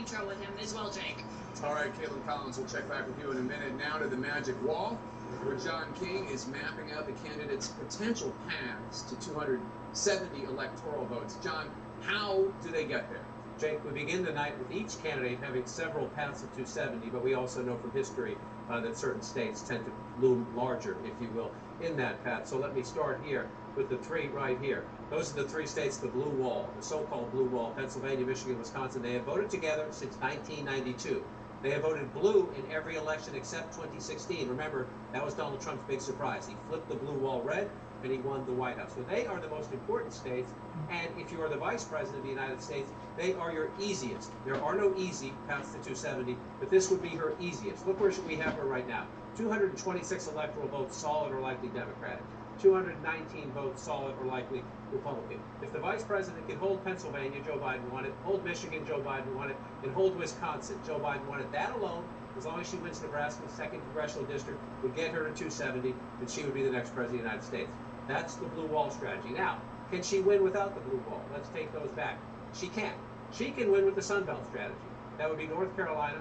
intro with him as well, Jake. All right, Caitlin Collins, we'll check back with you in a minute. Now to the magic wall, where John King is mapping out the candidates' potential paths to 270 electoral votes. John, how do they get there? Jake, we begin the night with each candidate having several paths of 270, but we also know from history that certain states tend to loom larger, if you will, in that path. So let me start here with the three right here. Those are the three states, the blue wall, the so-called blue wall, Pennsylvania, Michigan, Wisconsin. They have voted together since 1992. They have voted blue in every election except 2016. Remember, that was Donald Trump's big surprise. He flipped the blue wall red, and he won the White House. So they are the most important states, and if you are the vice president of the United States, they are your easiest. There are no easy paths to 270, but this would be her easiest. Look where we have her right now. 226 electoral votes, solid or likely Democratic. 219 votes, solid or likely Republican. If the vice president can hold Pennsylvania, Joe Biden won it, hold Michigan, Joe Biden won it, and hold Wisconsin, Joe Biden won it, that alone, as long as she wins Nebraska's 2nd congressional district, would get her to 270, and she would be the next president of the United States. That's the blue wall strategy. Now, can she win without the blue wall? Let's take those back. She can. She can win with the Sun Belt strategy. That would be North Carolina,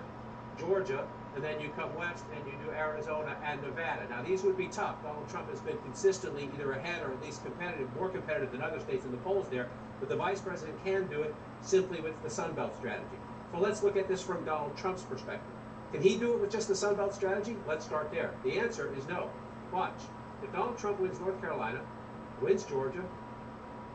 Georgia, and then you come west and you do Arizona and Nevada. Now, these would be tough. Donald Trump has been consistently either ahead or at least competitive, more competitive than other states in the polls there, but the vice president can do it simply with the Sun Belt strategy. So let's look at this from Donald Trump's perspective. Can he do it with just the Sun Belt strategy? Let's start there. The answer is no. Watch. If Donald Trump wins North Carolina, wins Georgia,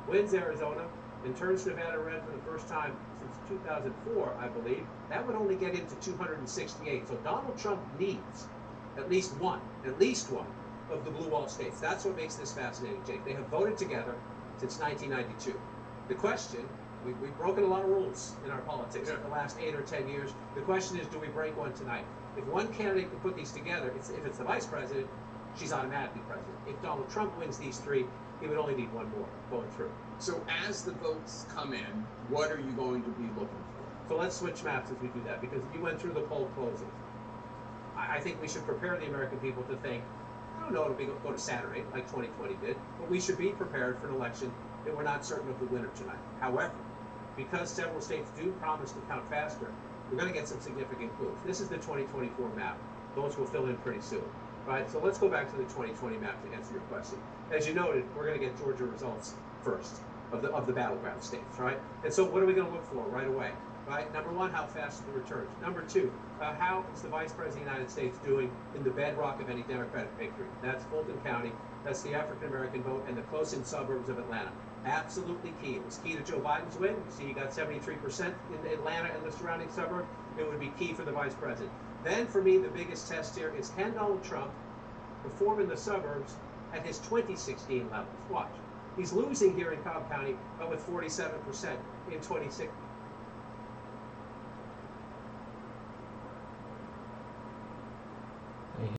wins Arizona, and turns Nevada red for the first time since 2004, I believe, that would only get him to 268. So Donald Trump needs at least one of the blue wall states. That's what makes this fascinating, Jake. They have voted together since 1992. The question, we've broken a lot of rules in our politics in the last 8 or 10 years. The question is, do we break one tonight? If one candidate can put these together, if it's the vice president, she's automatically president. If Donald Trump wins these three, he would only need one more going through. So as the votes come in, what are you going to be looking for? So let's switch maps as we do that, because you went through the poll closings. I think we should prepare the American people to think, I don't know it'll go to Saturday, like 2020 did, but we should be prepared for an election that we're not certain of the winner tonight. However, because several states do promise to count faster, we're going to get some significant clues. This is the 2024 map. Those will fill in pretty soon. Right, so let's go back to the 2020 map to answer your question. As you noted, we're going to get Georgia results first of the battleground states, right? And so what are we going to look for right away? Right? Number one, how fast are the returns? Number two, how is the vice president of the United States doing in the bedrock of any Democratic victory? That's Fulton County, that's the African-American vote, and the close-in suburbs of Atlanta. Absolutely key. It was key to Joe Biden's win. You see, he got 73% in Atlanta and the surrounding suburbs. It would be key for the vice president. Then, for me, the biggest test here is, can Donald Trump perform in the suburbs at his 2016 levels? Watch. He's losing here in Cobb County, but with 47% in 2016.